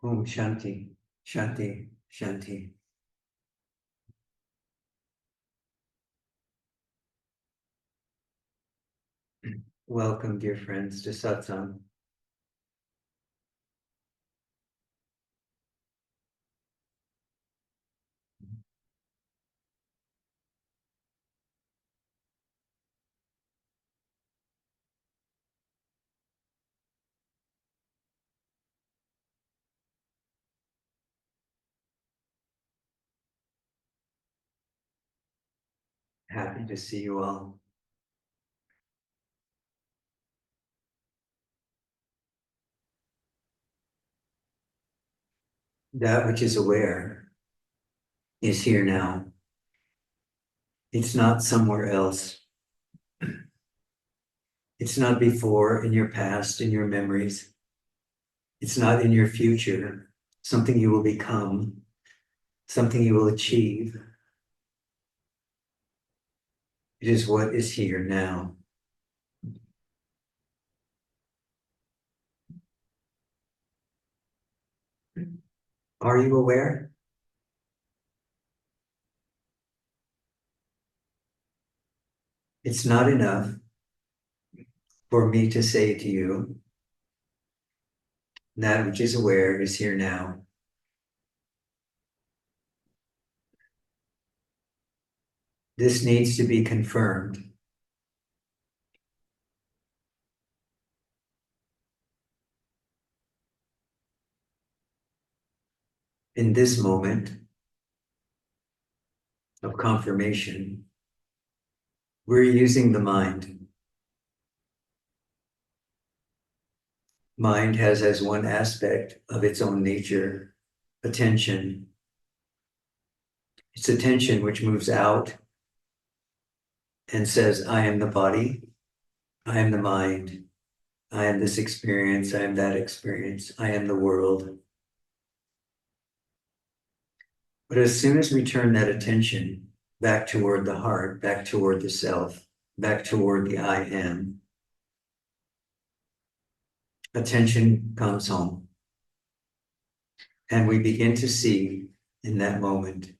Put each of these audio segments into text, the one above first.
Om Shanti, Shanti, Shanti. Welcome, dear friends, to Satsang. Happy to see you all. That which is aware is here now. It's not somewhere else. It's not before, in your past, in your memories. It's not in your future, something you will become, something you will achieve. It is what is here now. Are you aware? It's not enough for me to say to you, that which is aware is here now. This needs to be confirmed. In this moment of confirmation, we're using the mind. Mind has as one aspect of its own nature, attention. It's attention which moves out and says, I am the body, I am the mind, I am this experience, I am that experience, I am the world. But as soon as we turn that attention back toward the heart, back toward the self, back toward the I am, attention comes home. And we begin to see in that moment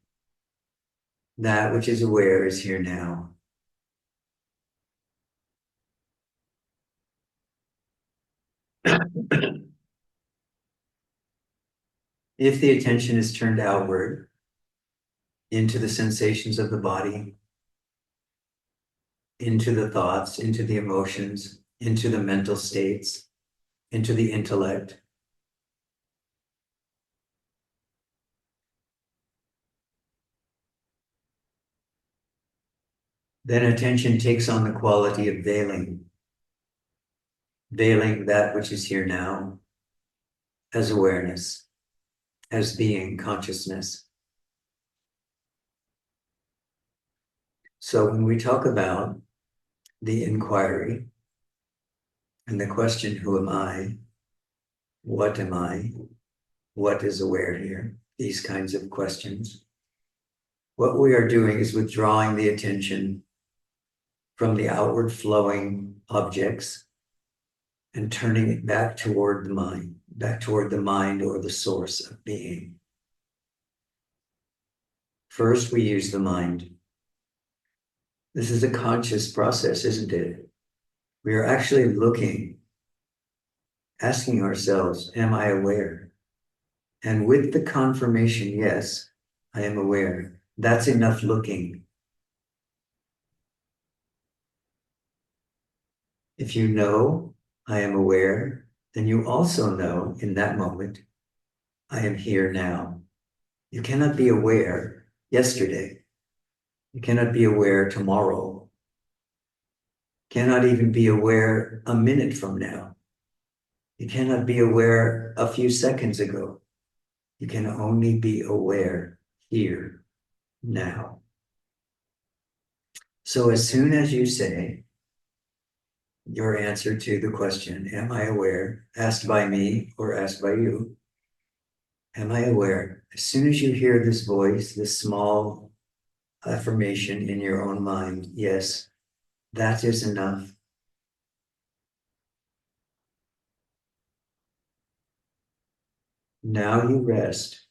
that which is aware is here now. If the attention is turned outward into the sensations of the body, into the thoughts, into the emotions, into the mental states, into the intellect, then attention takes on the quality of veiling that which is here now as awareness, as being, consciousness. So when we talk about the inquiry and the question, who am I? What am I? What is aware here? These kinds of questions. What we are doing is withdrawing the attention from the outward flowing objects and turning it back toward the mind or the source of being. First, we use the mind. This is a conscious process, isn't it? We are actually looking, asking ourselves, am I aware? And with the confirmation, yes, I am aware. That's enough looking. If you know I am aware, then you also know in that moment, I am here now. You cannot be aware yesterday. You cannot be aware tomorrow. Cannot even be aware a minute from now. You cannot be aware a few seconds ago. You can only be aware here, now. So as soon as you say your answer to the question, am I aware, asked by me or asked by you, am I aware? As soon as you hear this voice, this small affirmation in your own mind, yes, that is enough. Now you rest,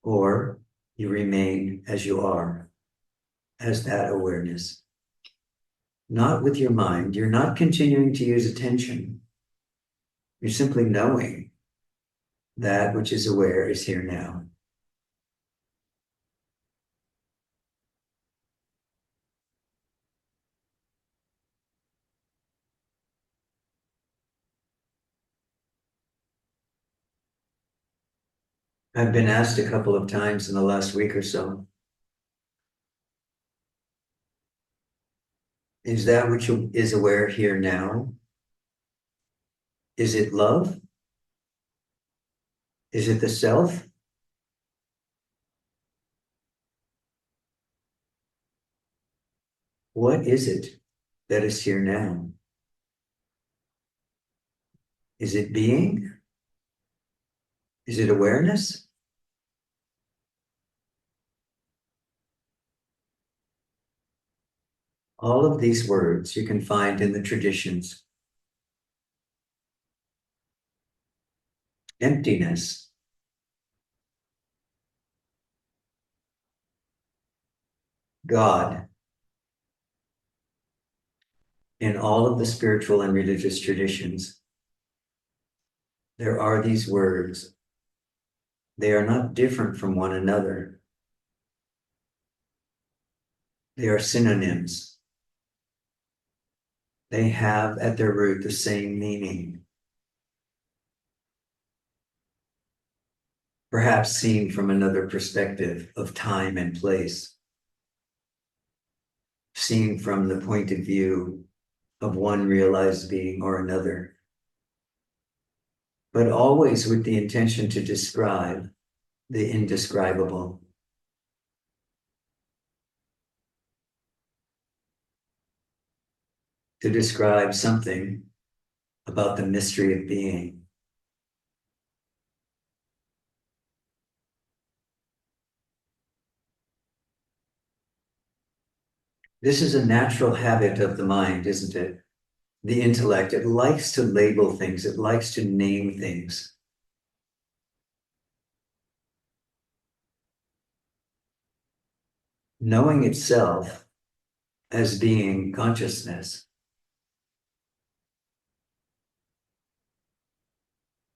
or you remain as you are, as that awareness. Not with your mind. You're not continuing to use attention. You're simply knowing that which is aware is here now. I've been asked a couple of times in the last week or so, is that which is aware here now? Is it love? Is it the self? What is it that is here now? Is it being? Is it awareness? All of these words you can find in the traditions. Emptiness, God. In all of the spiritual and religious traditions, there are these words. They are not different from one another. They are synonyms. They have at their root the same meaning. Perhaps seen from another perspective of time and place. Seen from the point of view of one realized being or another. But always with the intention to describe the indescribable. To describe something about the mystery of being. This is a natural habit of the mind, isn't it? The intellect, it likes to label things, it likes to name things. Knowing itself as being consciousness,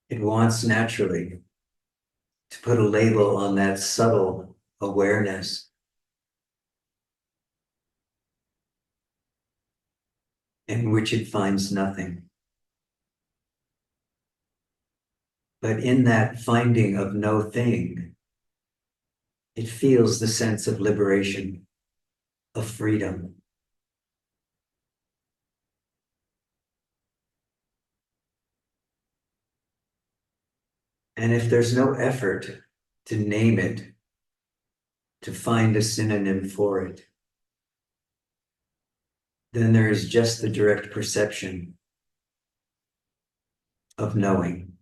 it wants naturally to put a label on that subtle awareness. In which it finds nothing. But in that finding of no thing, it feels the sense of liberation, of freedom. And if there's no effort to name it, to find a synonym for it, then there is just the direct perception of knowing.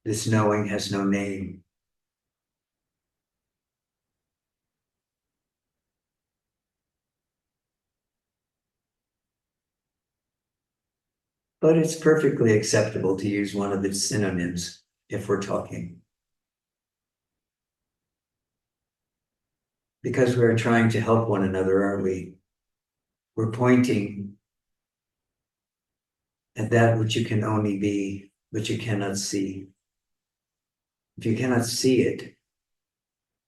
This knowing has no name. But it's perfectly acceptable to use one of its synonyms if we're talking. Because we're trying to help one another, aren't we? We're pointing at that which you can only be, but you cannot see. If you cannot see it,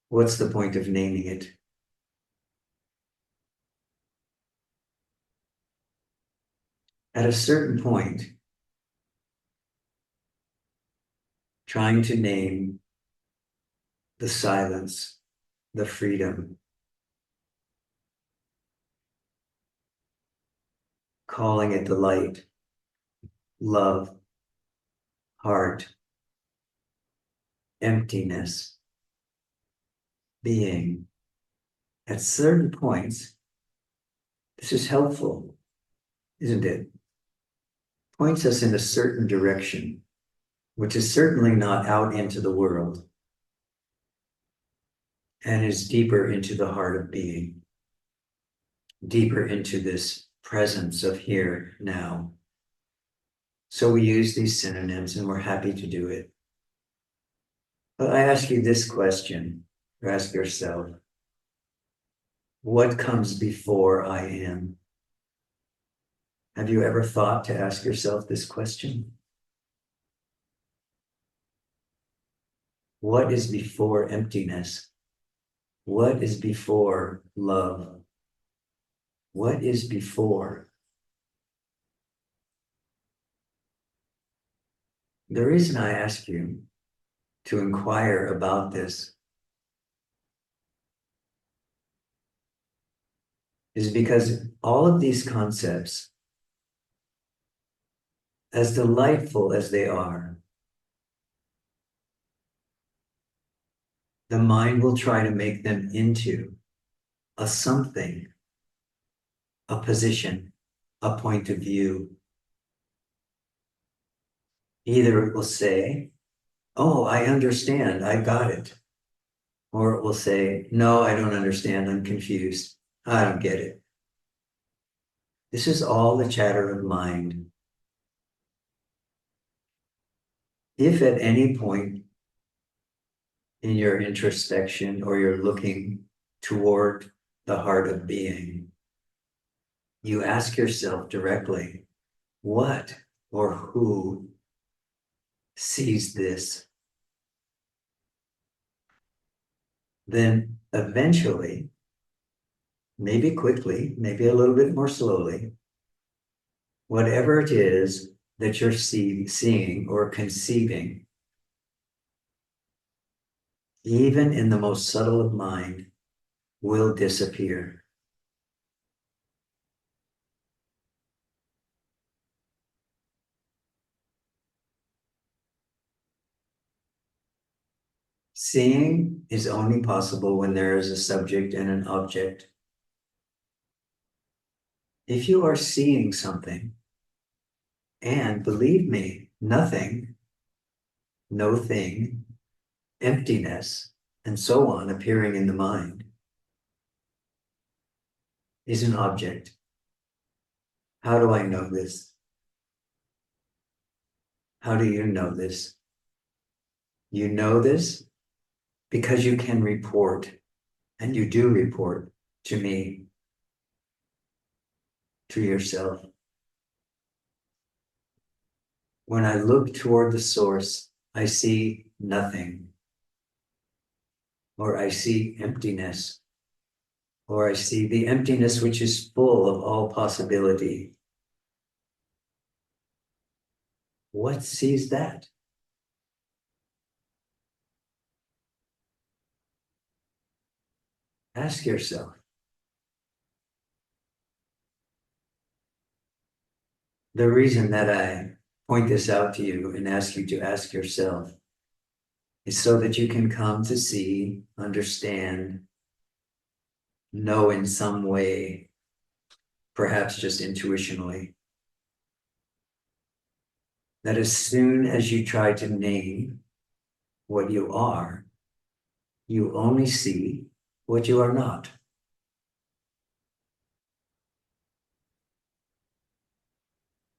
what's the point of naming it? At a certain point, trying to name the silence, the freedom, calling it the light, love, heart, emptiness, being. At certain points, this is helpful, isn't it? Points us in a certain direction, which is certainly not out into the world, and is deeper into the heart of being, deeper into this presence of here, now. So we use these synonyms and we're happy to do it. But I ask you this question, or ask yourself, what comes before I am? Have you ever thought to ask yourself this question? What is before emptiness? What is before love? What is before? The reason I ask you to inquire about this is because all of these concepts, as delightful as they are, the mind will try to make them into a something, a position, a point of view. Either it will say, oh, I understand, I got it. Or it will say, no, I don't understand, I'm confused, I don't get it. This is all the chatter of mind. If at any point in your introspection or you're looking toward the heart of being, you ask yourself directly, what or who sees this? Then eventually, maybe quickly, maybe a little bit more slowly, whatever it is that you're seeing or conceiving, even in the most subtle of mind, will disappear. Seeing is only possible when there is a subject and an object. If you are seeing something, and believe me, nothing, no thing, emptiness, and so on appearing in the mind is an object. How do I know this? How do you know this? You know this because you can report, and you do report to me, to yourself. When I look toward the source, I see nothing, or I see emptiness, or I see the emptiness which is full of all possibility. What sees that? Ask yourself. The reason that I point this out to you and ask you to ask yourself is so that you can come to see, understand, know in some way, perhaps just intuitionally, that as soon as you try to name what you are, you only see what you are not.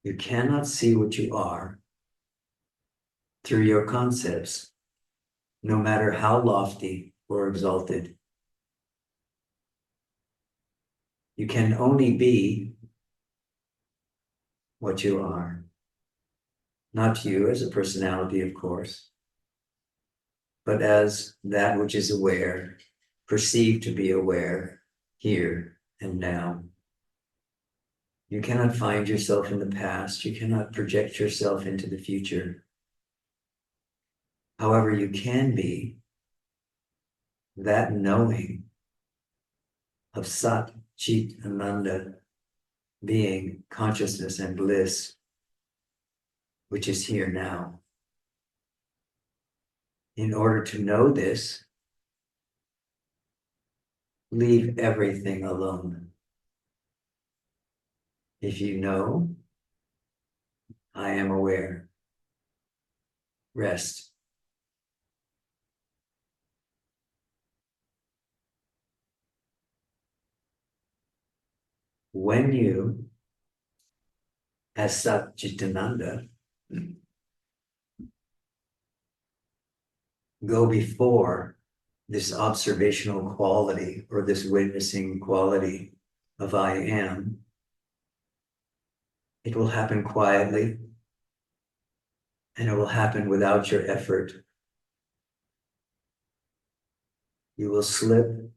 You cannot see what you are through your concepts, no matter how lofty or exalted. You can only be what you are. Not you as a personality, of course, but as that which is aware, perceived to be aware, here and now. You cannot find yourself in the past. You cannot project yourself into the future. However, you can be that knowing of Sat, Chit, Ananda, being, consciousness, and bliss, which is here now. In order to know this, leave everything alone. If you know, I am aware. Rest. When you, as Sat Chitananda, go before this observational quality or this witnessing quality of I am, it will happen quietly and it will happen without your effort. You will slip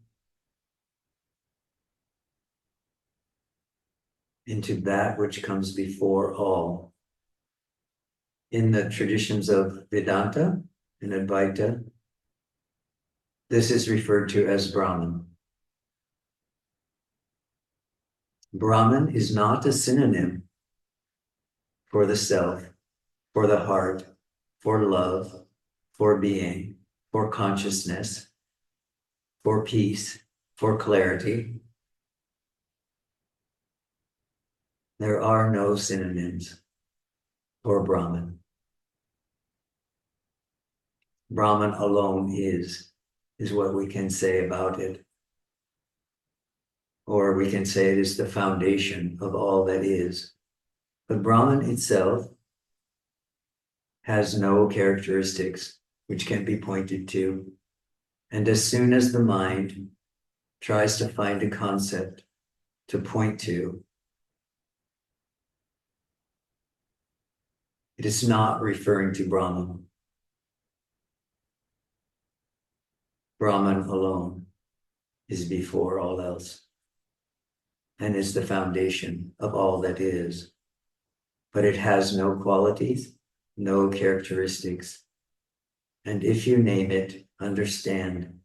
into that which comes before all. In the traditions of Vedanta and Advaita, this is referred to as Brahman. Brahman is not a synonym for the self, for the heart, for love, for being, for consciousness, for peace, for clarity. There are no synonyms for Brahman. Brahman alone is what we can say about it. Or we can say it is the foundation of all that is. But Brahman itself has no characteristics which can be pointed to. And as soon as the mind tries to find a concept to point to, it is not referring to Brahman. Brahman alone is before all else and is the foundation of all that is. But it has no qualities, no characteristics. And if you name it, understand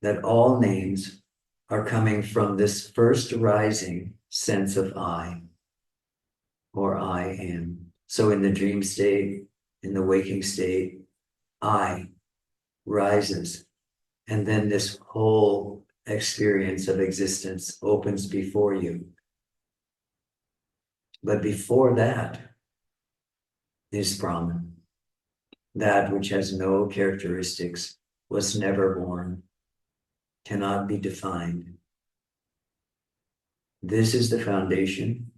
that all names are coming from this first rising sense of I, or I am. So in the dream state, in the waking state, I rises. And then this whole experience of existence opens before you. But before that is Brahman. That which has no characteristics, was never born, cannot be defined. This is the foundation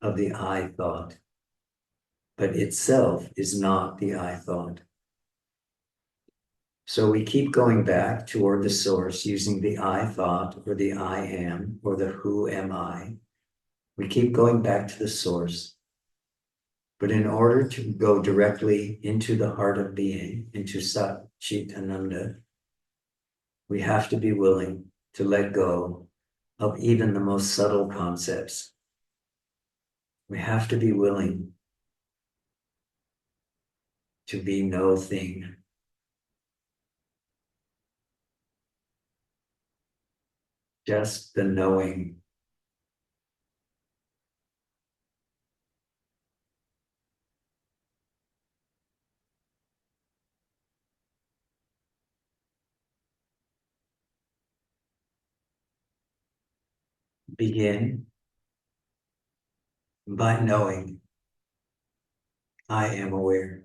of the I thought, but itself is not the I thought. So we keep going back toward the source using the I thought or the I am or the who am I. We keep going back to the source. But in order to go directly into the heart of being, into Sat Chit Ananda, we have to be willing to let go of even the most subtle concepts. We have to be willing to be no thing. Just the knowing. Begin by knowing I am aware.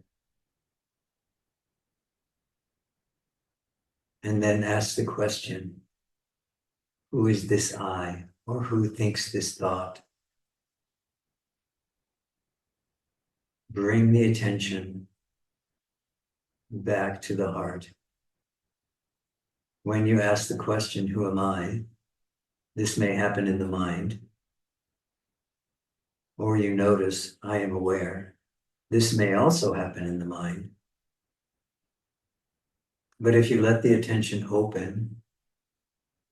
And then ask the question, who is this I, or who thinks this thought? Bring the attention back to the heart. When you ask the question, who am I? This may happen in the mind. Or you notice, I am aware. This may also happen in the mind. But if you let the attention open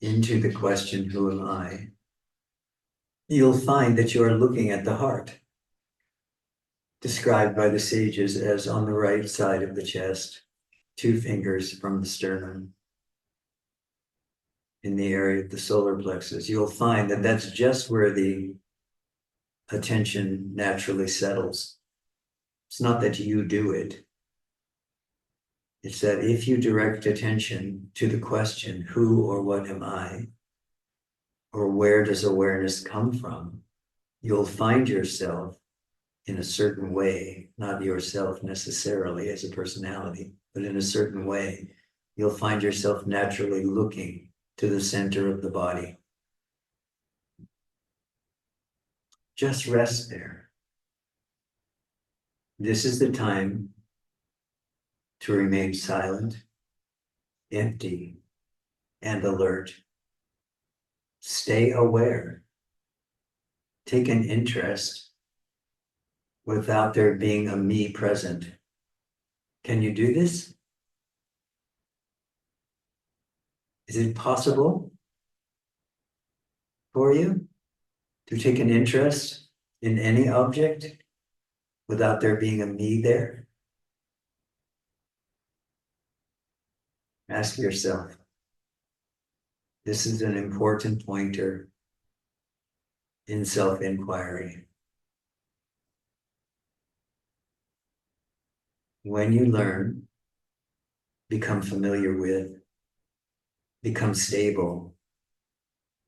into the question, who am I? You'll find that you are looking at the heart, described by the sages as on the right side of the chest, 2 fingers from the sternum, in the area of the solar plexus. You'll find that that's just where the attention naturally settles. It's not that you do it. It's that if you direct attention to the question, who or what am I? Or where does awareness come from? You'll find yourself in a certain way, not yourself necessarily as a personality, but in a certain way, you'll find yourself naturally looking to the center of the body. Just rest there. This is the time to remain silent, empty, and alert. Stay aware. Take an interest without there being a me present. Can you do this? Is it possible for you to take an interest in any object without there being a me there? Ask yourself. This is an important pointer in self-inquiry. When you learn, become familiar with, become stable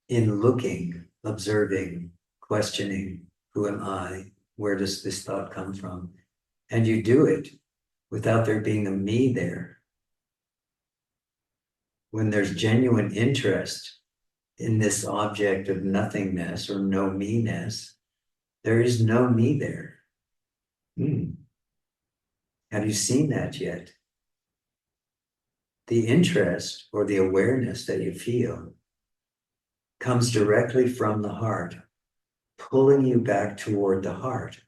in looking, observing, questioning, who am I? Where does this thought come from? And you do it without there being a me there. When there's genuine interest in this object of nothingness or no me-ness, there is no me there. Have you seen that yet? The interest or the awareness that you feel comes directly from the heart, pulling you back toward the heart.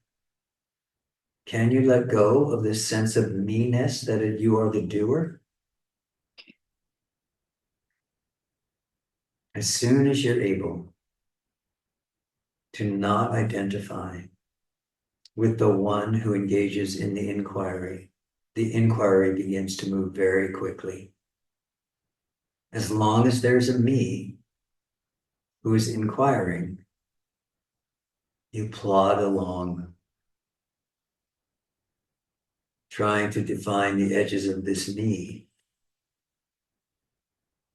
Can you let go of this sense of me-ness that you are the doer? As soon as you're able to not identify with the one who engages in the inquiry begins to move very quickly. As long as there's a me who is inquiring, you plod along, trying to define the edges of this me.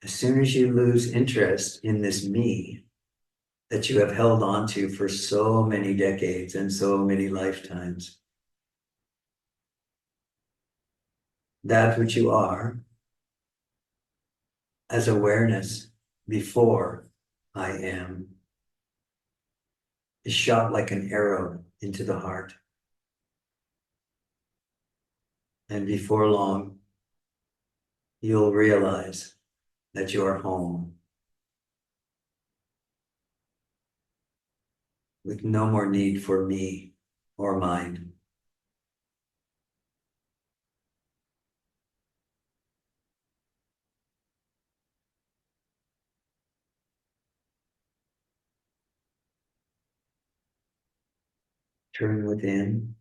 As soon as you lose interest in this me that you have held on to for so many decades and so many lifetimes, that which you are as awareness before I am is shot like an arrow into the heart. And before long, you'll realize that you are home, with no more need for me or mine. Turn within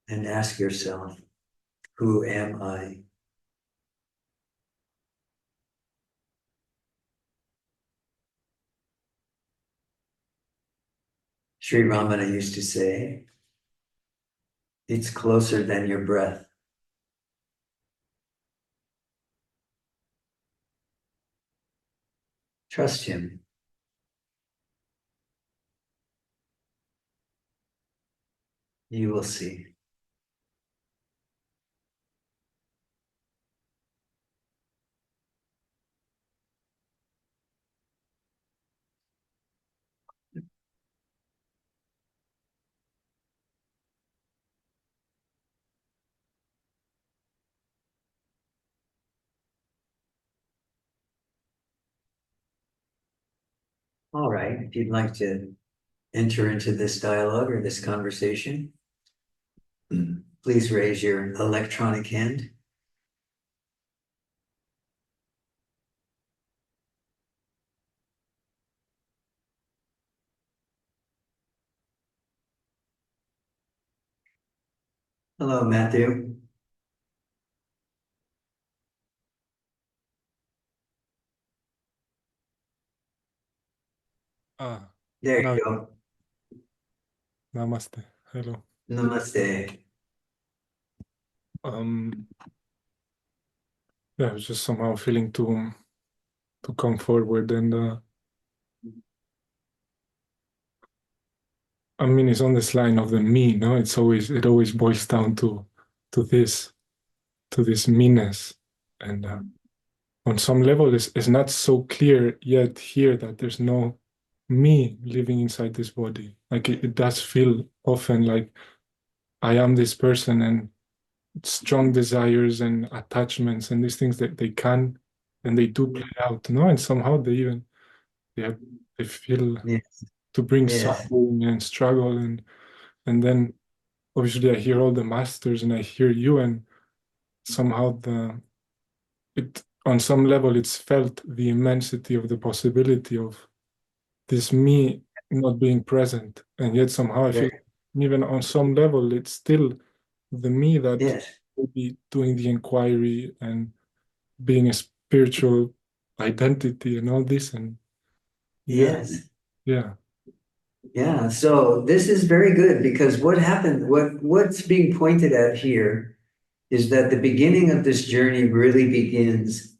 and ask yourself, who am I? Sri Ramana used to say, it's closer than your breath. Trust him. You will see. All right, if you'd like to enter into this dialogue or this conversation, please raise your electronic hand. Hello, Matthew. There Now, you go. namaste. Hello. Namaste. Yeah, I was just somehow feeling to come forward, and I mean, it's on this line of the me, no? It always boils down to this meanness, and on some level, it's not so clear yet here that there's no me living inside this body. Like it does feel often like I am this person, and strong desires and attachments and these things that they can and they do play out, no? And somehow they even they feel Yes, to bring yes, suffering and struggle, and then obviously I hear all the masters and I hear you, and somehow it on some level it's felt the immensity of the possibility of this me not being present, and yet somehow I feel very- even on some level it's still the me that yes, will be doing the inquiry and being a spiritual identity and all this, and yeah, yes. yeah. Yeah, so this is very good because what happened, what's being pointed at here is that the beginning of this journey really begins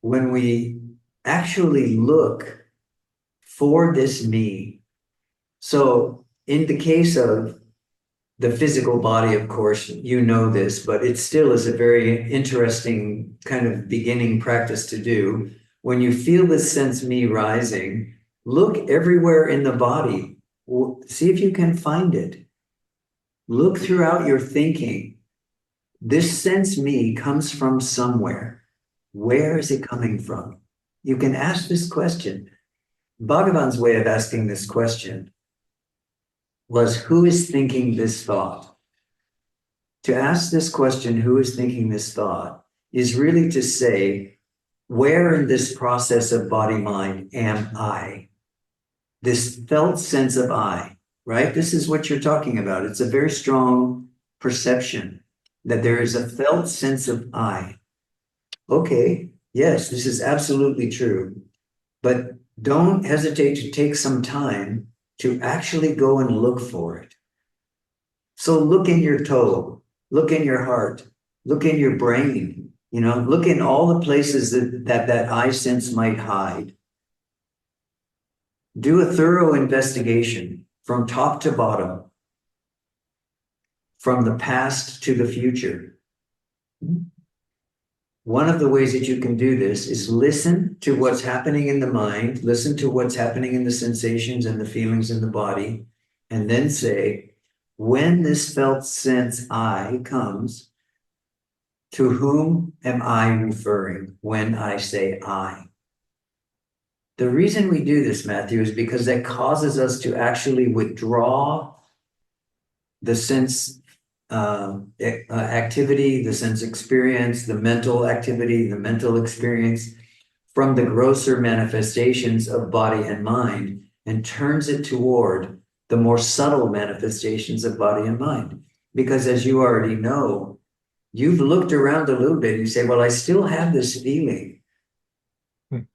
when we actually look for this me. So in the case of the physical body, of course, you know this, but it still is a very interesting kind of beginning practice to do. When you feel this sense me rising, look everywhere in the body. See if you can find it. Look throughout your thinking. This sense me comes from somewhere. Where is it coming from? You can ask this question. Bhagavan's way of asking this question was, who is thinking this thought? To ask this question, who is thinking this thought, is really to say, where in this process of body-mind am I? This felt sense of I, right? This is what you're talking about. It's a very strong perception that there is a felt sense of I. Okay, yes, this is absolutely true. But don't hesitate to take some time to actually go and look for it. So look in your toe, look in your heart, look in your brain, look in all the places that I sense might hide. Do a thorough investigation from top to bottom, from the past to the future. One of the ways that you can do this is listen to what's happening in the mind, listen to what's happening in the sensations and the feelings in the body, and then say, when this felt sense I comes, to whom am I referring when I say I? The reason we do this, Matthew, is because that causes us to actually withdraw the sense activity, the sense experience, the mental activity, the mental experience from the grosser manifestations of body and mind, and turns it toward the more subtle manifestations of body and mind. Because as you already know, you've looked around a little bit and you say, well, I still have this feeling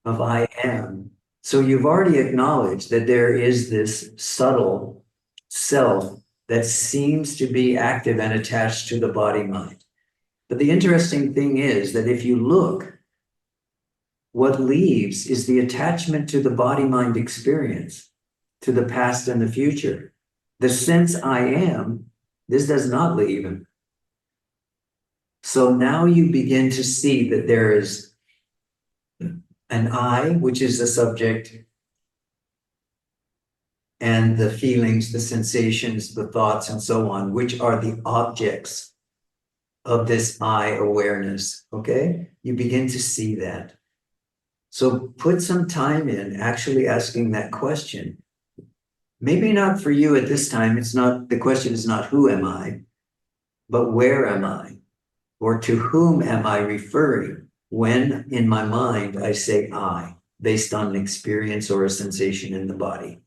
of I am. So you've already acknowledged that there is this subtle self that seems to be active and attached to the body mind. But the interesting thing is that if you look, what leaves is the attachment to the body mind experience, to the past and the future. The sense I am, this does not leave. So now you begin to see that there is an I, which is the subject, and the feelings, the sensations, the thoughts, and so on, which are the objects of this I awareness. Okay? You begin to see that. So put some time in actually asking that question. Maybe not for you at this time. The question is not who am I, but where am I? Or to whom am I referring when in my mind I say I, based on an experience or a sensation in the body?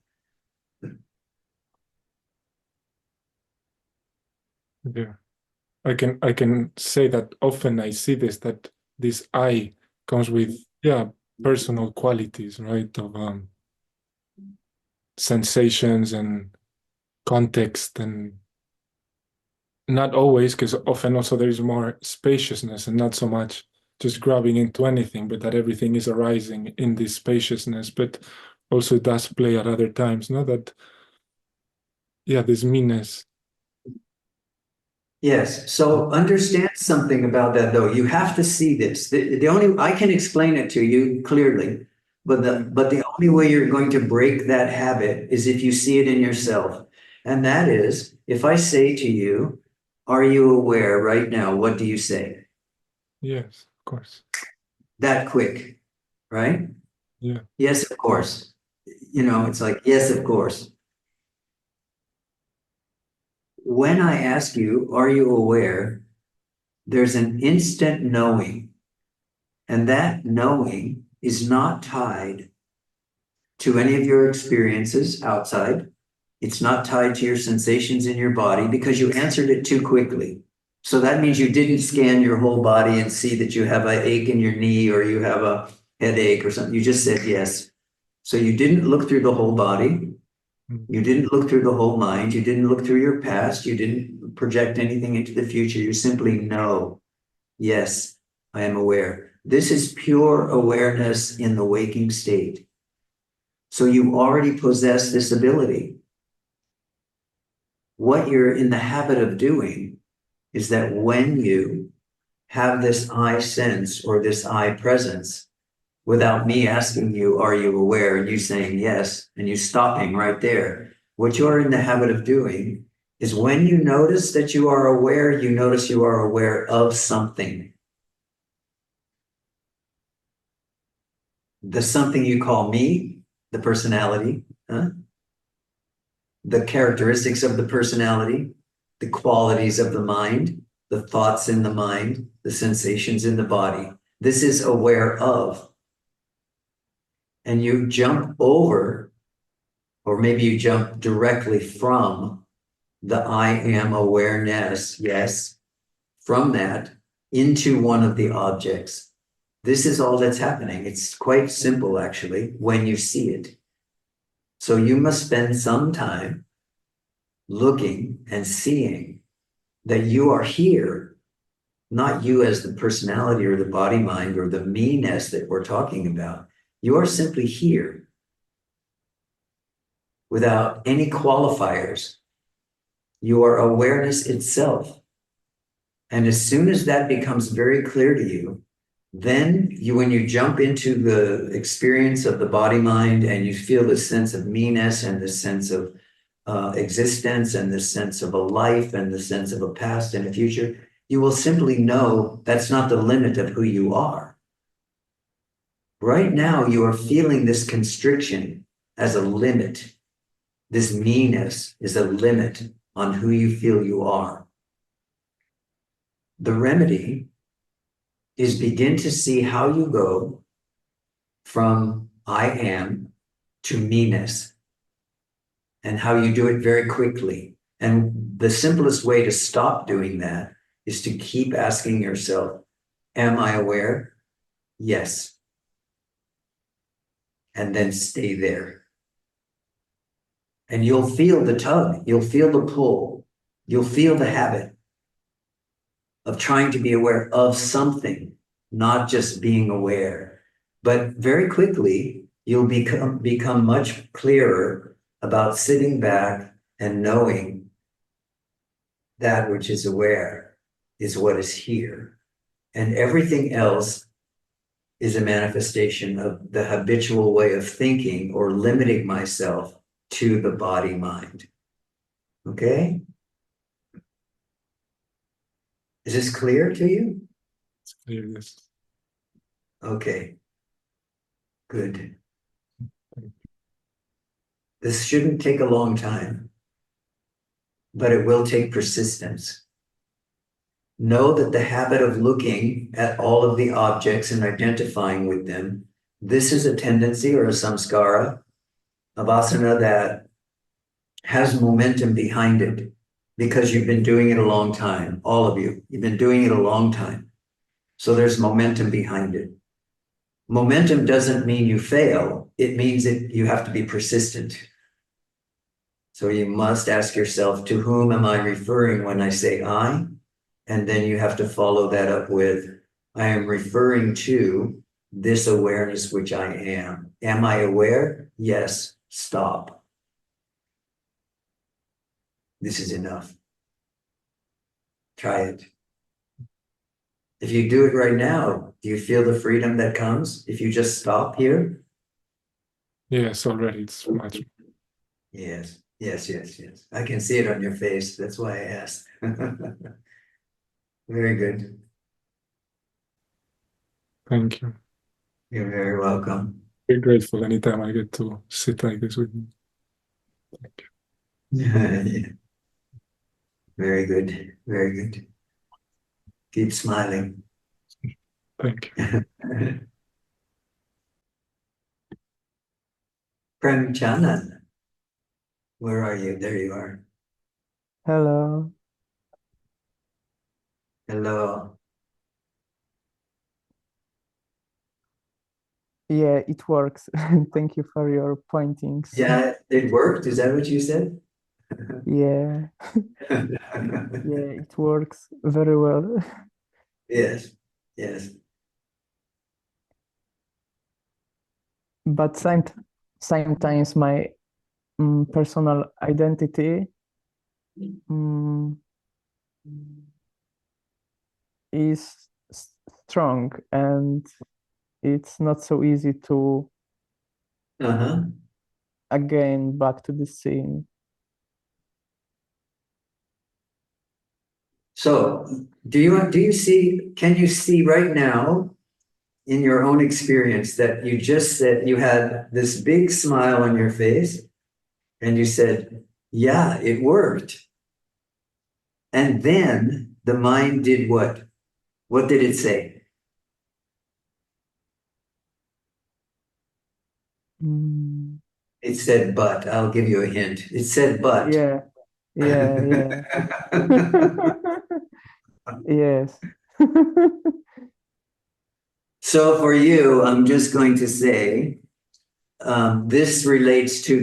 Yeah, I can say that often I see that this I comes with, yeah, personal qualities, right, of sensations and context, and not always, because often also there is more spaciousness and not so much just grabbing into anything, but that everything is arising in this spaciousness. But also it does play at other times, no? That, yeah, this meanness. Yes. So understand something about that, though. You have to see this. The only I can explain it to you clearly, but the only way you're going to break that habit is if you see it in yourself. And that is, if I say to you, are you aware right now? What do you say? Yes, of course. That quick, right? Yeah. Yes, of course. You know, it's like, yes, of course. When I ask you, are you aware? There's an instant knowing, and that knowing is not tied to any of your experiences outside. It's not tied to your sensations in your body because you answered it too quickly. So that means you didn't scan your whole body and see that you have an ache in your knee or you have a headache or something. You just said yes. So you didn't look through the whole body. You didn't look through the whole mind. You didn't look through your past. You didn't project anything into the future. You simply know, yes, I am aware. This is pure awareness in the waking state. So you already possess this ability. What you're in the habit of doing is that when you have this I sense or this I presence, without me asking you, are you aware? And you saying yes, and you stopping right there. What you're in the habit of doing is when you notice that you are aware, you notice you are aware of something. The something you call me, the personality, the characteristics of the personality, the qualities of the mind, the thoughts in the mind, the sensations in the body. This is aware of. And you jump over, or maybe you jump directly from the I am awareness, yes, from that into one of the objects. This is all that's happening. It's quite simple, actually, when you see it. So you must spend some time looking and seeing that you are here, not you as the personality or the body mind or the me-ness that we're talking about. You are simply here without any qualifiers. You are awareness itself. And as soon as that becomes very clear to you, then when you jump into the experience of the body mind and you feel the sense of me-ness and the sense of existence and the sense of a life and the sense of a past and a future, you will simply know that's not the limit of who you are. Right now, you are feeling this constriction as a limit. This me-ness is a limit on who you feel you are. The remedy is begin to see how you go from I am to me-ness and how you do it very quickly. And the simplest way to stop doing that is to keep asking yourself, am I aware? Yes. And then stay there. And you'll feel the tug, you'll feel the pull, you'll feel the habit of trying to be aware of something, not just being aware. But very quickly, you'll become much clearer about sitting back and knowing that which is aware is what is here. And everything else is a manifestation of the habitual way of thinking or limiting myself to the body mind. Okay? Is this clear to you? It's clear, yes. Okay. Good. This shouldn't take a long time, but it will take persistence. Know that the habit of looking at all of the objects and identifying with them, this is a tendency or a samskara, a vasana that has momentum behind it because you've been doing it a long time. All of you, you've been doing it a long time. So there's momentum behind it. Momentum doesn't mean you fail. It means that you have to be persistent. So you must ask yourself, to whom am I referring when I say I? And then you have to follow that up with, I am referring to this awareness which I am. Am I aware? Yes. Stop. This is enough. Try it. If you do it right now, do you feel the freedom that comes if you just stop here? Yes, already it's much. Yes. Yes, yes, yes. I can see it on your face. That's why I asked. Very good. Thank you. You're very welcome. Very grateful anytime I get to sit like this with you. Thank you. Yeah. Very good. Very good. Keep smiling. Thank you. Prem Chanan, where are you? There you are. Hello. Hello. Yeah, it works. Thank you for your pointings. Yeah, it worked. Is that what you said? Yeah, yeah, it works very well. Yes, yes. But sometimes my personal identity mm, is strong, and it's not so easy to Uh-huh. again back to the scene. So do you see, can you see right now in your own experience that you just said you had this big smile on your face and you said, yeah, it worked. And then the mind did what? What did it say? Mm, It said, but. I'll give you a hint. It said, but. yeah, yeah. Yes. So for you, I'm just going to say, this relates to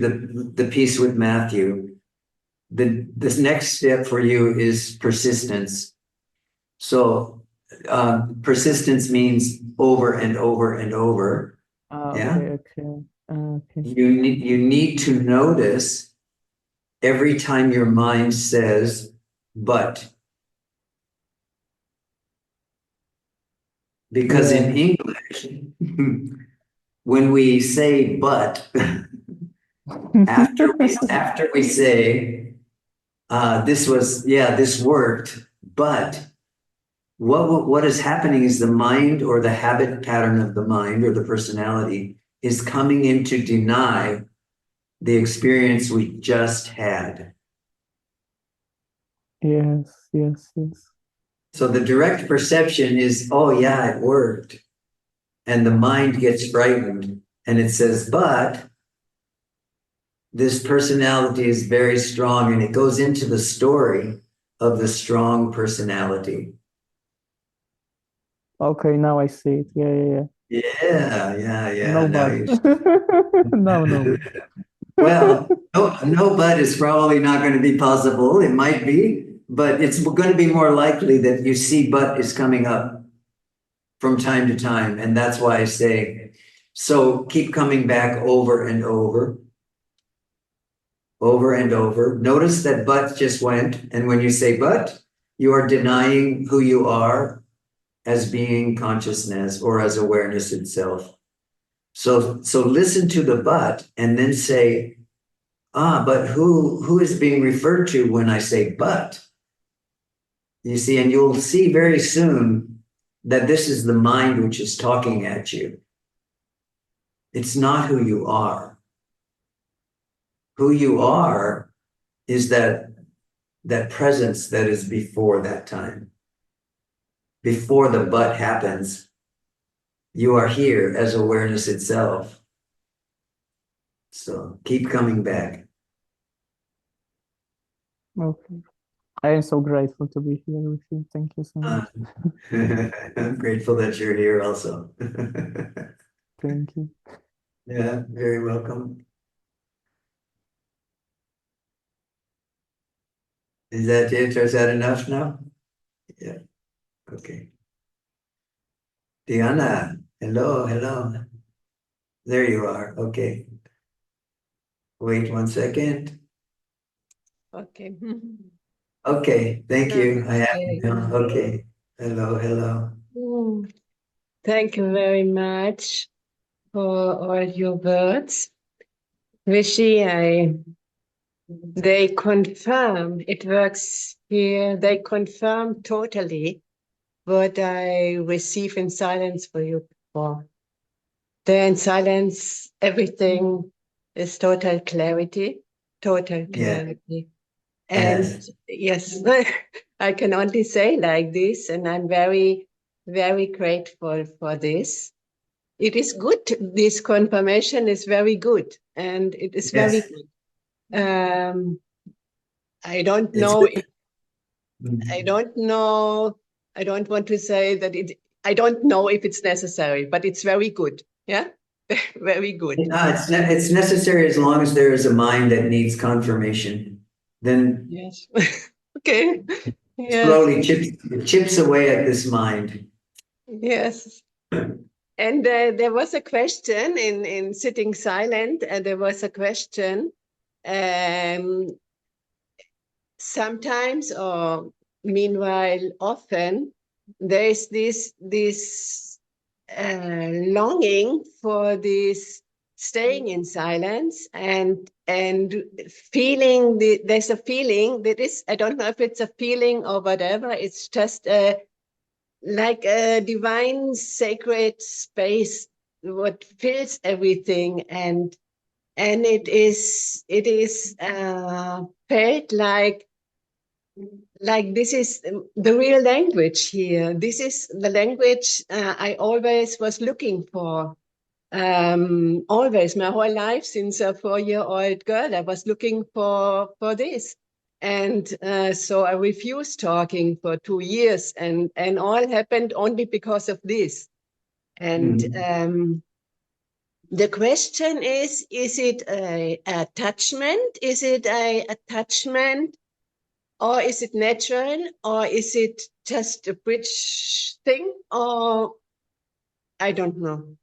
the piece with Matthew. This next step for you is persistence. So persistence means over and over and over. Yeah. Okay. You need to notice every time your mind says, but. Because in Yeah. English, when we say but, after we say this worked, but what is happening is the mind or the habit pattern of the mind or the personality is coming in to deny the experience we just had. Yes. So the direct perception is, oh yeah, it worked. And the mind gets frightened and it says, but this personality is very strong, and it goes into the story of the strong personality. Okay, now I see it. Yeah. Yeah. No, Now but you no. well, no, but is probably not going to be possible. It might be, but it's going to be more likely that you see but is coming up from time to time. And that's why I say, so keep coming back over and over and over. Notice that but just went. And when you say but, you are denying who you are as being consciousness or as awareness itself. So listen to the but and then say, but who is being referred to when I say but? You see, and you'll see very soon that this is the mind which is talking at you. It's not who you are. Who you are is that presence that is before that time. Before the but happens, you are here as awareness itself. So keep coming back. Okay. I am so grateful to be here with you. Thank you so much. I'm grateful that you're here also. Thank you. Yeah, very welcome. Is that it? Is that enough now? Yeah. Okay. Diana, hello. There you are. Okay. Wait 1 second. Okay. Okay, thank you. I have you Okay. now. Okay. Hello. Thank you very much for all your words. Rishi, I they confirm, it works here, they confirm totally what I receive in silence for you before. There in silence, everything is total clarity, total Yeah. clarity. And yes, I can only say like this, and I'm very, very grateful for this. It is good. This confirmation is very good, and it is very Yes. good. I don't It's know. good. I don't know. I don't want to say that it. I don't know if it's necessary, but it's very good. Yeah, very good. It's necessary as long as there is a mind that needs confirmation. Then Yes. Okay. Yes. slowly chips away at this mind. Yes. And there was a question in sitting silent, and there was a question. Sometimes, or meanwhile, often, there is this longing for this staying in silence and feeling there's a feeling that is, I don't know if it's a feeling or whatever, it's just like a divine sacred space what fills everything, and it is felt like this is the real language here. This is the language I always was looking for. Always, my whole life, since a 4-year-old girl, I was looking for this. And so I refused talking for 2 years, and all happened only because of this. And the question is it a attachment? Is it a attachment, or is it natural, or is it just a bridge thing, or I don't know.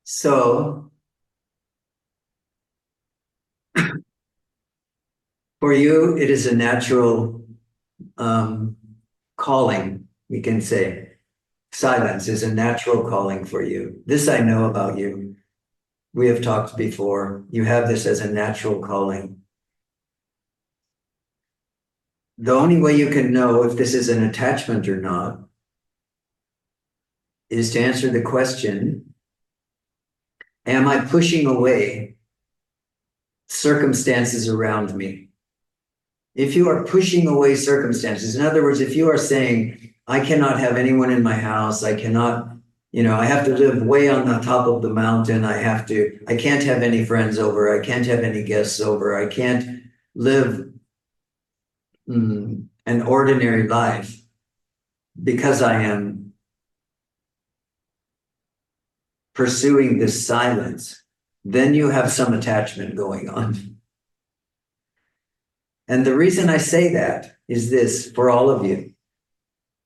So for you, it is a natural calling, we can say. Silence is a natural calling for you. This I know about you. We have talked before. You have this as a natural calling. The only way you can know if this is an attachment or not is to answer the question, am I pushing away circumstances around me? If you are pushing away circumstances, in other words, if you are saying, I cannot have anyone in my house, I cannot, I have to live way on the top of the mountain, I can't have any friends over, I can't have any guests over, I can't live an ordinary life because I am pursuing this silence, then you have some attachment going on. And the reason I say that is this for all of you.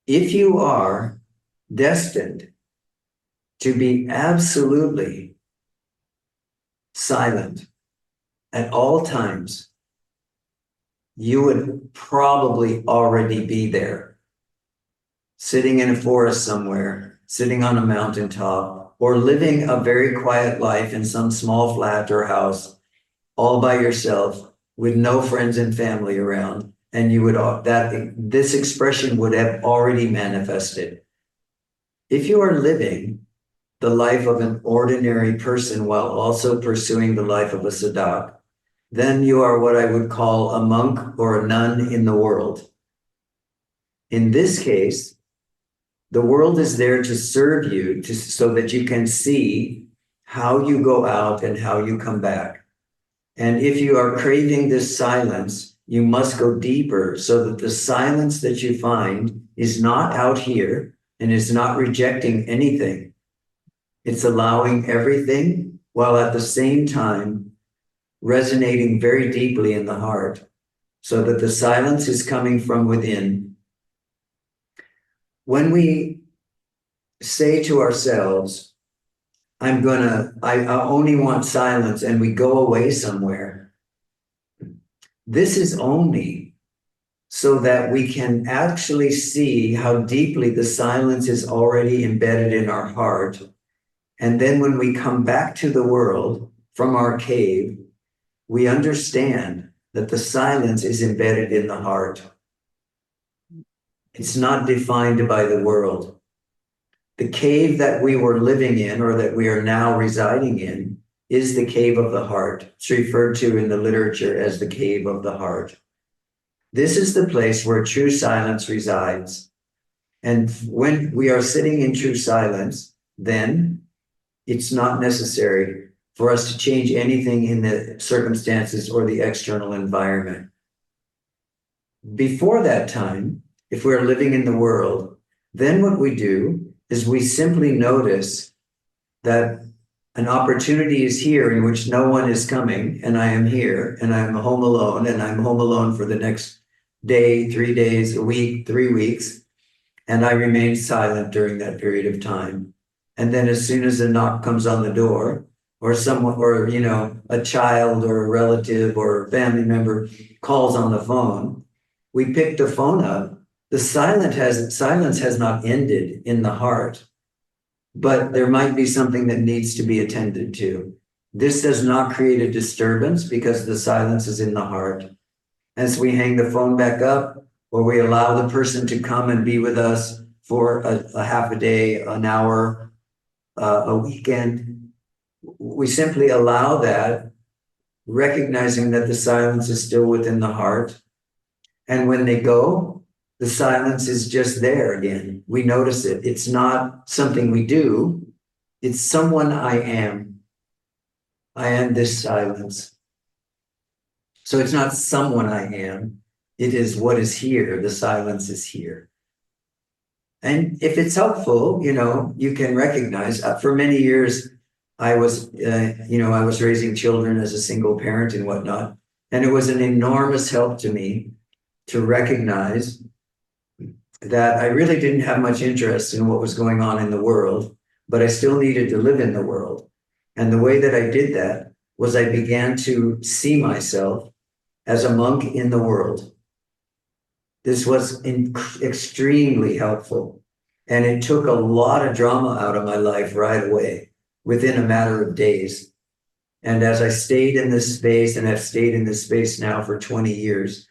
If you are destined to be absolutely silent at all times, you would probably already be there, sitting in a forest somewhere, sitting on a mountaintop, or living a very quiet life in some small flat or house, all by yourself, with no friends and family around, and you would this expression would have already manifested. If you are living the life of an ordinary person while also pursuing the life of a sadhak, then you are what I would call a monk or a nun in the world. In this case, the world is there to serve you so that you can see how you go out and how you come back. And if you are craving this silence, you must go deeper so that the silence that you find is not out here and is not rejecting anything. It's allowing everything while at the same time resonating very deeply in the heart so that the silence is coming from within. When we say to ourselves, I only want silence, and we go away somewhere, this is only so that we can actually see how deeply the silence is already embedded in our heart. And then when we come back to the world from our cave, we understand that the silence is embedded in the heart. It's not defined by the world. The cave that we were living in, or that we are now residing in, is the cave of the heart. It's referred to in the literature as the cave of the heart. This is the place where true silence resides. And when we are sitting in true silence, then it's not necessary for us to change anything in the circumstances or the external environment. Before that time, if we're living in the world, then what we do is we simply notice that an opportunity is here in which no one is coming, and I am here, and I'm home alone, and I'm home alone for the next day, 3 days, a week, 3 weeks, and I remain silent during that period of time. And then as soon as a knock comes on the door, or someone, or a child or a relative or a family member calls on the phone, we pick the phone up. The silence has not ended in the heart, but there might be something that needs to be attended to. This does not create a disturbance because the silence is in the heart. As we hang the phone back up, or we allow the person to come and be with us for a half a day, an hour, a weekend, we simply allow that, recognizing that the silence is still within the heart. And when they go, the silence is just there again. We notice it. It's not something we do. It's someone I am. I am this silence. So it's not someone I am. It is what is here. The silence is here. And if it's helpful, you can recognize. For many years, I was raising children as a single parent and whatnot. And it was an enormous help to me to recognize that I really didn't have much interest in what was going on in the world, but I still needed to live in the world. And the way that I did that was I began to see myself as a monk in the world. This was extremely helpful. And it took a lot of drama out of my life right away, within a matter of days. And as I stayed in this space, and I've stayed in this space now for 20 years,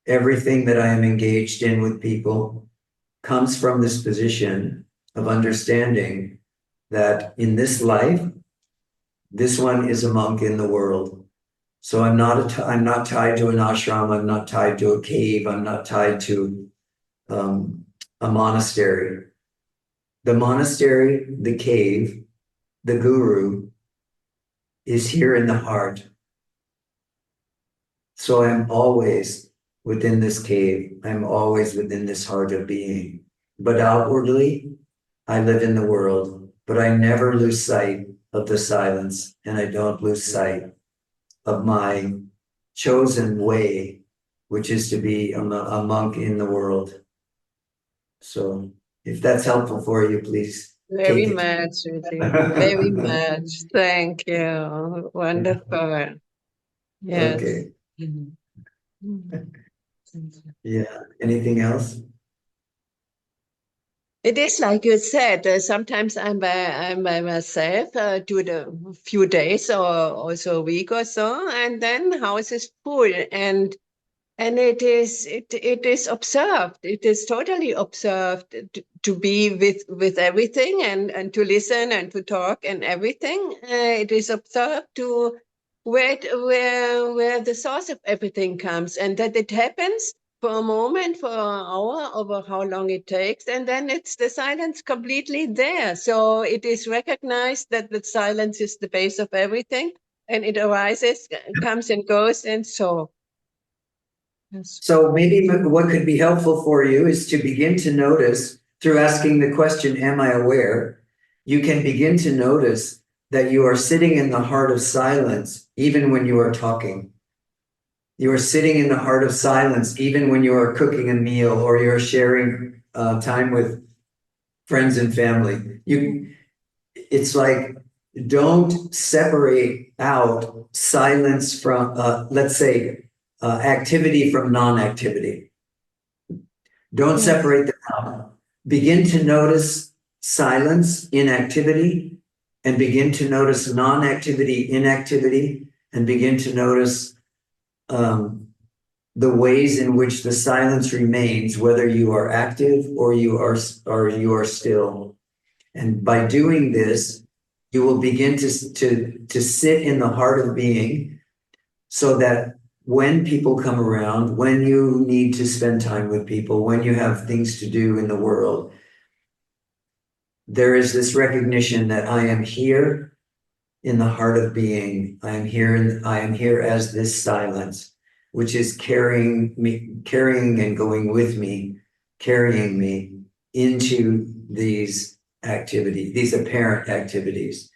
everything that I am engaged in with people comes from this position of understanding that in this life, this one is a monk in the world. So I'm not tied to an ashram. I'm not tied to a cave. I'm not tied to a monastery. The monastery, the cave, the guru is here in the heart. So I'm always within this cave. I'm always within this heart of being. But outwardly, I live in the world, but I never lose sight of the silence, and I don't lose sight of my chosen way, which is to be a monk in the world. So if that's helpful for you, please. Very take it. much, Rishiji. Very much. Thank you. Wonderful. Yes. Okay. Mhm. Mhm. Thank you. Yeah. Anything else? It is like you said, sometimes I'm by myself, do the few days or also a week or so, and then house is full, and it is observed. It is totally observed to be with everything and to listen and to talk and everything. It is observed to where the source of everything comes, and that it happens for a moment, for an hour, over how long it takes, and then it's the silence completely there. So it is recognized that the silence is the base of everything, and it arises, comes and goes, and so. Yes. So maybe what could be helpful for you is to begin to notice, through asking the question, am I aware? You can begin to notice that you are sitting in the heart of silence, even when you are talking. You are sitting in the heart of silence, even when you are cooking a meal or you're sharing time with friends and family. It's like, don't separate out silence from, let's say, activity from non-activity. Don't separate them out. Begin to notice silence in activity, and begin to notice non-activity in activity, and begin to notice the ways in which the silence remains, whether you are active or you are still. And by doing this, you will begin to sit in the heart of being, so that when people come around, when you need to spend time with people, when you have things to do in the world, there is this recognition that I am here in the heart of being. I am here as this silence, which is carrying and going with me, carrying me into these activities, these apparent activities.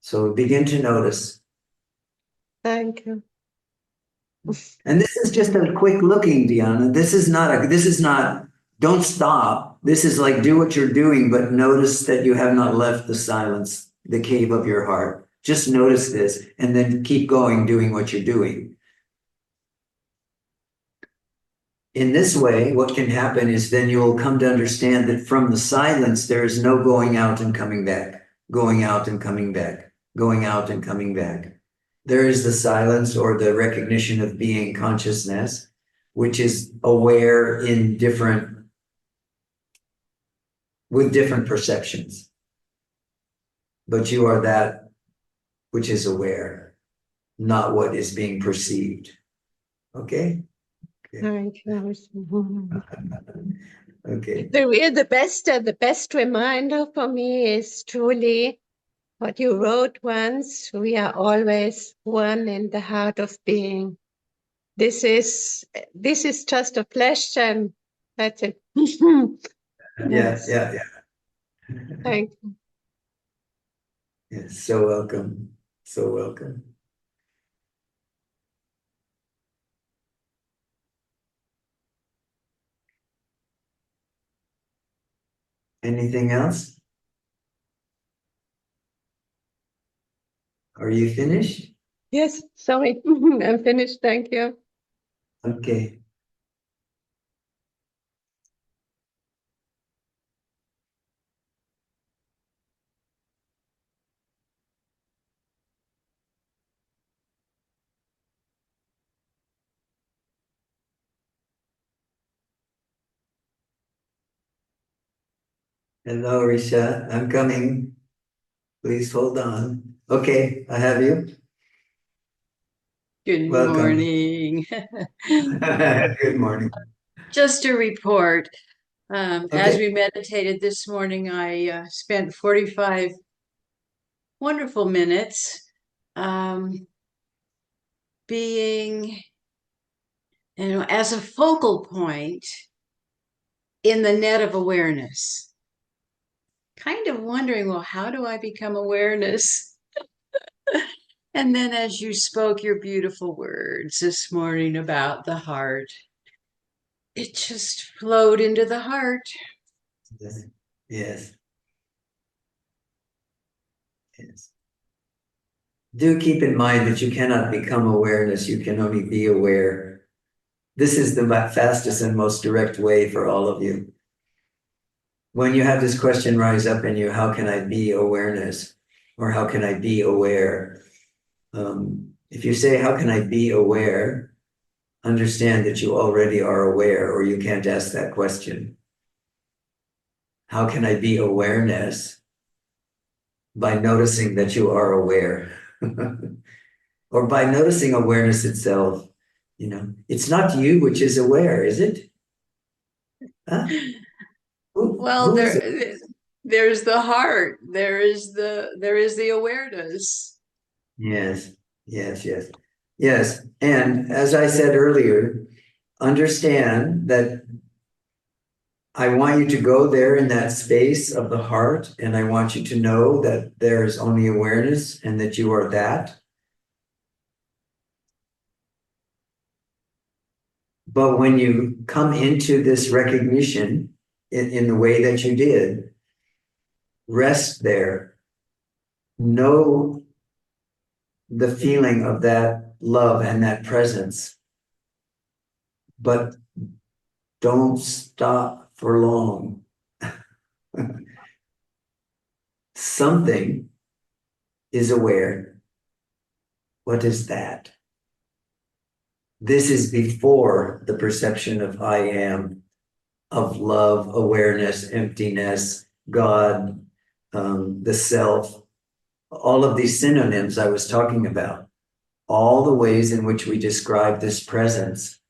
So begin to notice. Thank you. And this is just a quick looking, Diana. This is not, don't stop. This is like, do what you're doing, but notice that you have not left the silence, the cave of your heart. Just notice this and then keep going, doing what you're doing. In this way, what can happen is then you will come to understand that from the silence, there is no going out and coming back, going out and coming back, going out and coming back. There is the silence, or the recognition of being consciousness, which is aware with different perceptions. But you are that which is aware, not what is being perceived. Okay? Thank you. Okay. The best reminder for me is truly what you wrote once: we are always one in the heart of being. This is just a flash, and that's it. Yeah. Thank you. Yes, so welcome. So welcome. Anything else? Are you finished? Yes, sorry, I'm finished. Thank you. Okay. Hello, Risha. I'm coming. Please hold on. Okay, I have you. Good Welcome. morning. Good morning. Just a report. As Okay. we meditated this morning, I spent 45 wonderful minutes being, as a focal point in the net of awareness. Kind of wondering, well, how do I become awareness? And then as you spoke your beautiful words this morning about the heart, it just flowed into the heart. Yes. Yes. Do keep in mind that you cannot become awareness. You can only be aware. This is the fastest and most direct way for all of you. When you have this question rise up in you, how can I be awareness? Or how can I be aware? If you say, how can I be aware? Understand that you already are aware, or you can't ask that question. How can I be awareness? By noticing that you are aware. Or by noticing awareness itself. It's not you which is aware, is it? Huh? Well, there's the heart. There is the awareness. Yes. And as I said earlier, understand that I want you to go there in that space of the heart, and I want you to know that there is only awareness and that you are that. But when you come into this recognition in the way that you did, rest there. Know the feeling of that love and that presence. But don't stop for long. Something is aware, What is that? This is before the perception of I am, of love, awareness, emptiness, God, the self, all of these synonyms I was talking about, all the ways in which we describe this presence.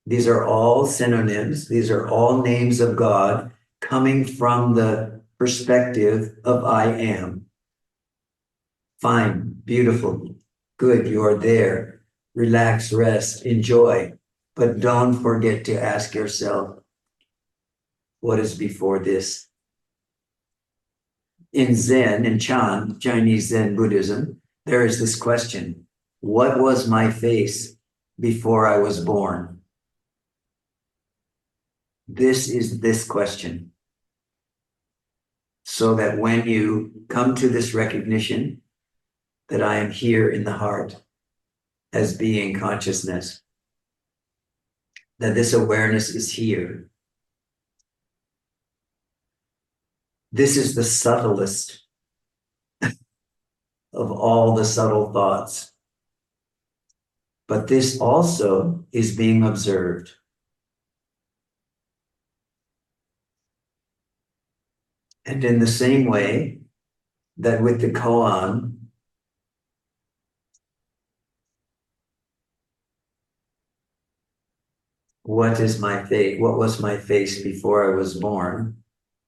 These are all synonyms. These are all names of God coming from the perspective of I am. Fine, beautiful, good, you are there. Relax, rest, enjoy. But don't forget to ask yourself, what is before this? In Zen, in Chan, Chinese Zen Buddhism, there is this question, what was my face before I was born? This is this question. So that when you come to this recognition that I am here in the heart as being consciousness, that this awareness is here. This is the subtlest of all the subtle thoughts. But this also is being observed. And in the same way that with the koan, what is my face? What was my face before I was born?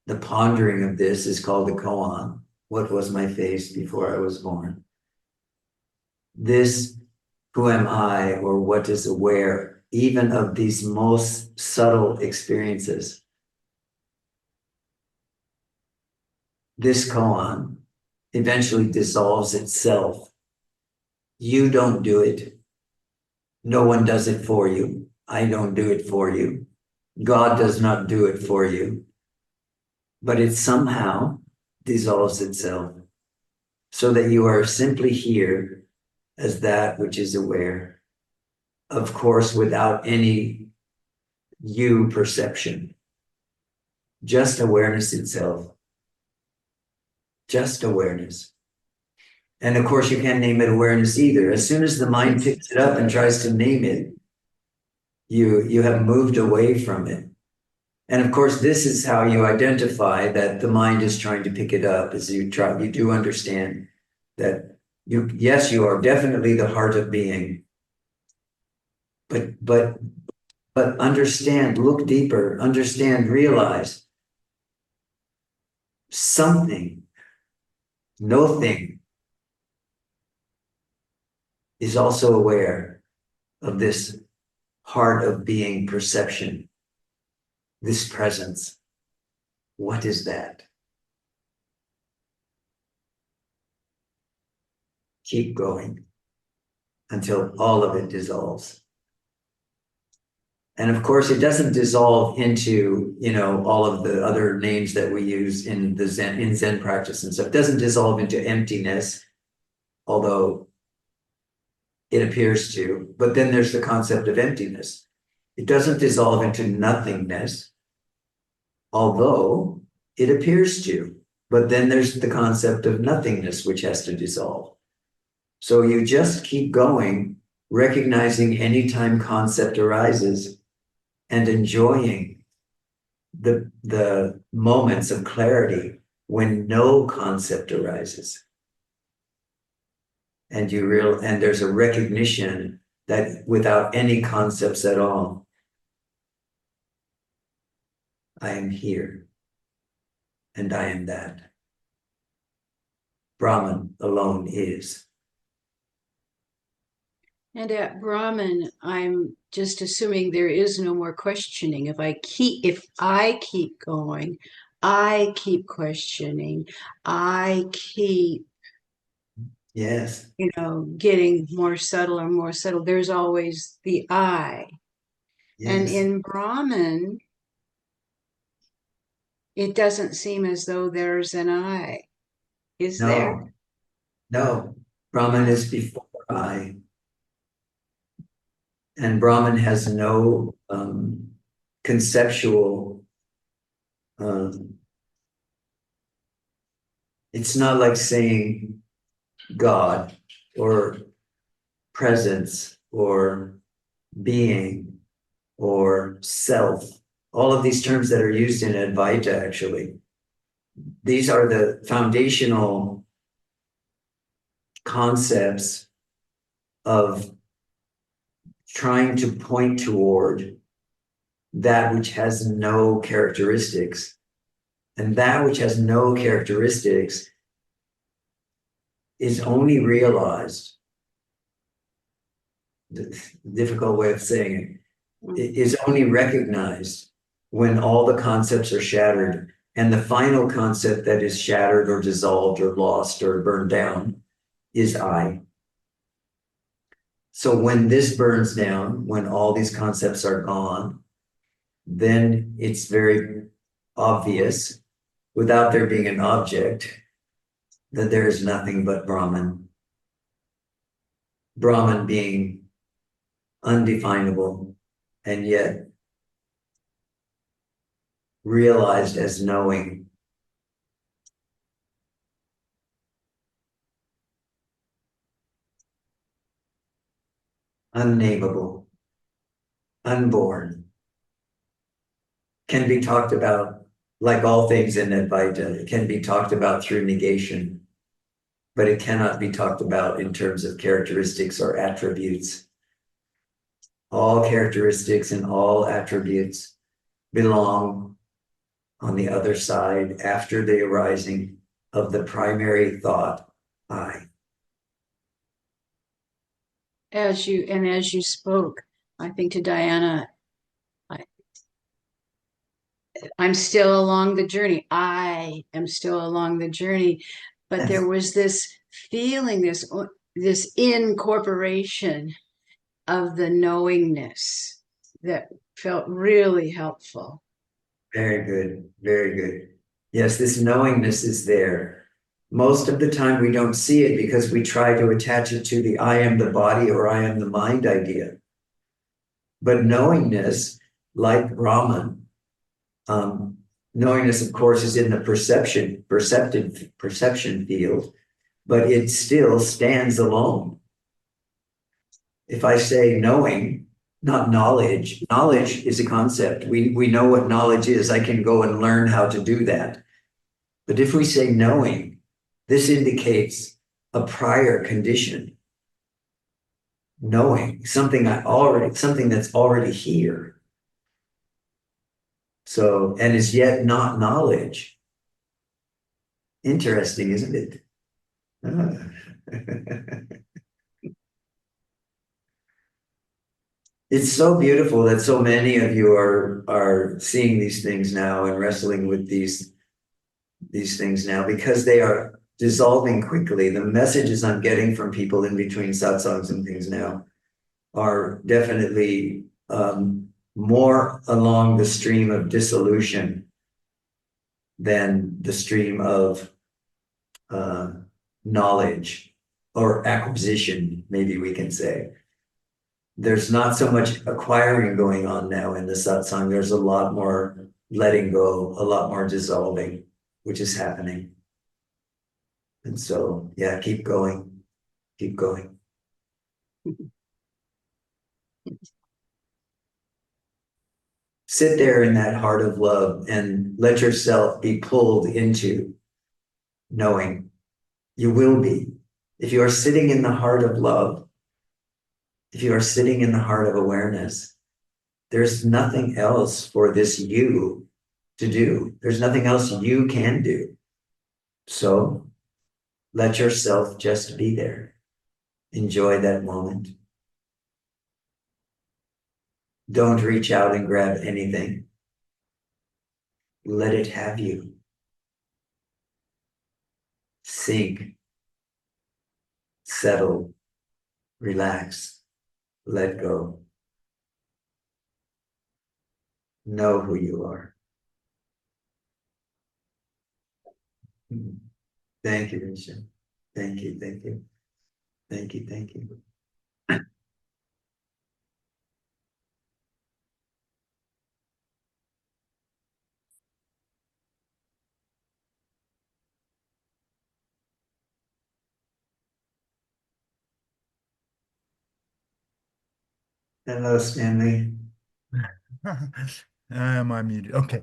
The pondering of this is called the koan. What was my face before I was born? This, who am I, or what is aware, even of these most subtle experiences. This koan eventually dissolves itself. You don't do it. No one does it for you. I don't do it for you. God does not do it for you. But it somehow dissolves itself so that you are simply here as that which is aware, of course, without any you perception, just awareness itself, just awareness. And of course, you can't name it awareness either. As soon as the mind picks it up and tries to name it, you have moved away from it. And of course, this is how you identify that the mind is trying to pick it up, as you do understand that yes, you are definitely the heart of being. But understand, look deeper, understand, realize something, no thing, is also aware of this heart of being perception. This presence, what is that? Keep going until all of it dissolves. And of course, it doesn't dissolve into, all of the other names that we use in the Zen practice and stuff. It doesn't dissolve into emptiness, although it appears to. But then there's the concept of emptiness. It doesn't dissolve into nothingness, although it appears to. But then there's the concept of nothingness, which has to dissolve. So you just keep going, recognizing anytime concept arises and enjoying the moments of clarity when no concept arises. And and there's a recognition that without any concepts at all, I am here, and I am that. Brahman alone is. And at Brahman, I'm just assuming there is no more questioning. If I keep going, I keep questioning, I keep, Yes. getting more subtle and more subtle. There's always the I. Yes. And in Brahman, it doesn't seem as though there's an I. Is there? No. Brahman is before I. And Brahman has no conceptual, it's not like saying God or presence or being or self, all of these terms that are used in Advaita, actually, these are the foundational concepts of trying to point toward that which has no characteristics. And that which has no characteristics is only realized, the difficult way of saying it, is only recognized when all the concepts are shattered. And the final concept that is shattered or dissolved or lost or burned down is I. So when this burns down, when all these concepts are gone, then it's very obvious, without there being an object, that there is nothing but Brahman. Brahman being undefinable and yet realized as knowing. Unnameable, unborn, can be talked about like all things in Advaita. It can be talked about through negation, but it cannot be talked about in terms of characteristics or attributes. All characteristics and all attributes belong on the other side after the arising of the primary thought, I. As you spoke, I think to Diana, I'm still along the journey. I am still along the journey. But there was this feeling, this incorporation of the knowingness that felt really helpful. Very good, very good. Yes, this knowingness is there. Most of the time we don't see it because we try to attach it to the I am the body or I am the mind idea. But knowingness, like Brahman, knowingness, of course, is in the perception field, but it still stands alone. If I say knowing, not knowledge, knowledge is a concept. We know what knowledge is. I can go and learn how to do that. But if we say knowing, this indicates a prior condition. Knowing something that's already here. So, and is yet not knowledge. Interesting, isn't it? It's so beautiful that so many of you are seeing these things now and wrestling with these things now, because they are dissolving quickly. The messages I'm getting from people in between satsangs and things now are definitely more along the stream of dissolution than the stream of knowledge or acquisition, maybe we can say. There's not so much acquiring going on now in the satsang. There's a lot more letting go, a lot more dissolving, which is happening. And so, yeah, keep going, keep going. Sit there in that heart of love and let yourself be pulled into knowing. You will be. If you are sitting in the heart of love, if you are sitting in the heart of awareness, there's nothing else for this you to do. There's nothing else you can do. So let yourself just be there. Enjoy that moment. Don't reach out and grab anything. Let it have you. Sink, settle, relax, let go. Know who you are. Thank you, Risha. Thank you, thank you. Thank you, thank you. Hello, Stanley. I'm unmuted. Okay.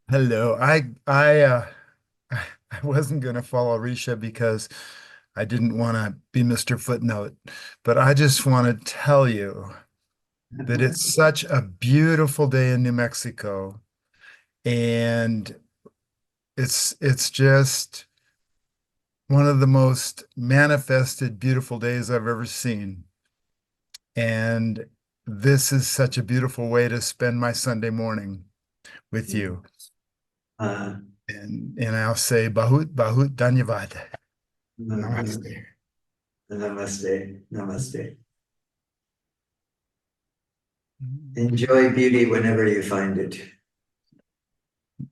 Hello. I wasn't gonna follow Risha because I didn't want to be Mr. Footnote, but I just want to tell you that it's such a beautiful day in New Mexico, and it's just one of the most manifested beautiful days I've ever seen. And this is such a beautiful way to spend my Sunday morning with you. Uh, And I'll say Bahut Dhanyavad. Namaste. Namaste. Namaste. Enjoy beauty whenever you find it.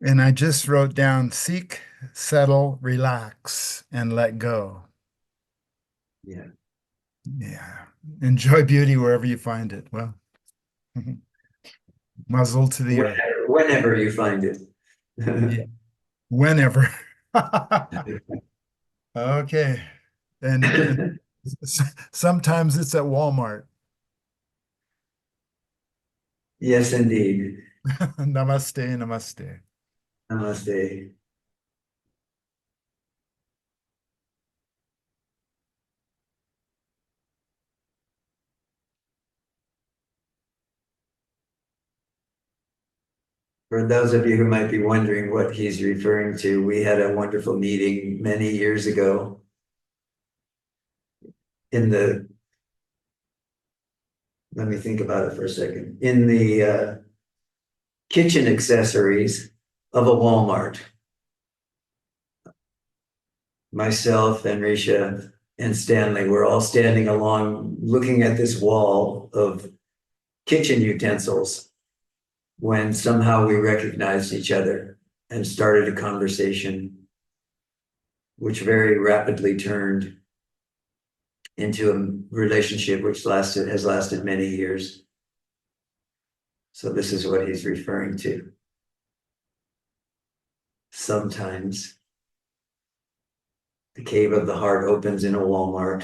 And I just wrote down seek, settle, relax, and let go. Yeah. Yeah. Enjoy beauty wherever you find it. Well, muzzle to the earth. Whenever you find it. Yeah. Whenever. Okay. And sometimes it's at Walmart. Yes, indeed. Namaste, namaste. Namaste. For those of you who might be wondering what he's referring to, we had a wonderful meeting many years ago in the, let me think about it for a second, in the kitchen accessories of a Walmart. Myself and Risha and Stanley were all standing along looking at this wall of kitchen utensils when somehow we recognized each other and started a conversation which very rapidly turned into a relationship which has lasted many years. So this is what he's referring to. Sometimes the cave of the heart opens in a Walmart.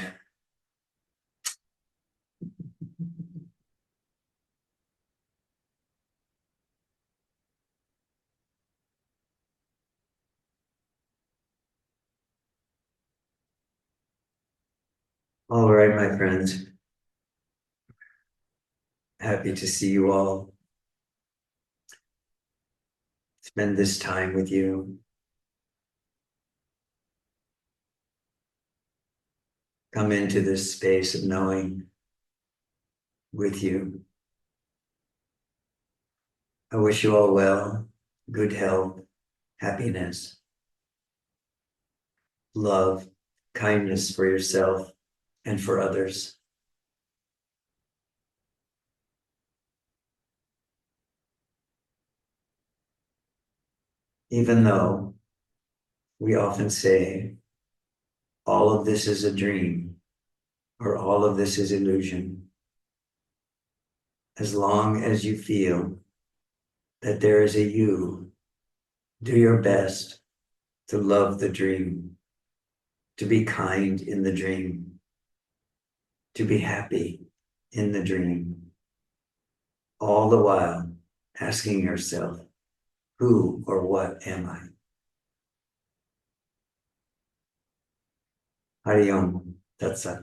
All right, my friends. Happy to see you all. Spend this time with you. Come into this space of knowing with you. I wish you all well, good health, happiness, love, kindness for yourself and for others. Even though we often say, all of this is a dream, or all of this is illusion, as long as you feel that there is a you, do your best to love the dream, to be kind in the dream, to be happy in the dream, all the while asking yourself, who or what am I? Hari Om. Tat Sat.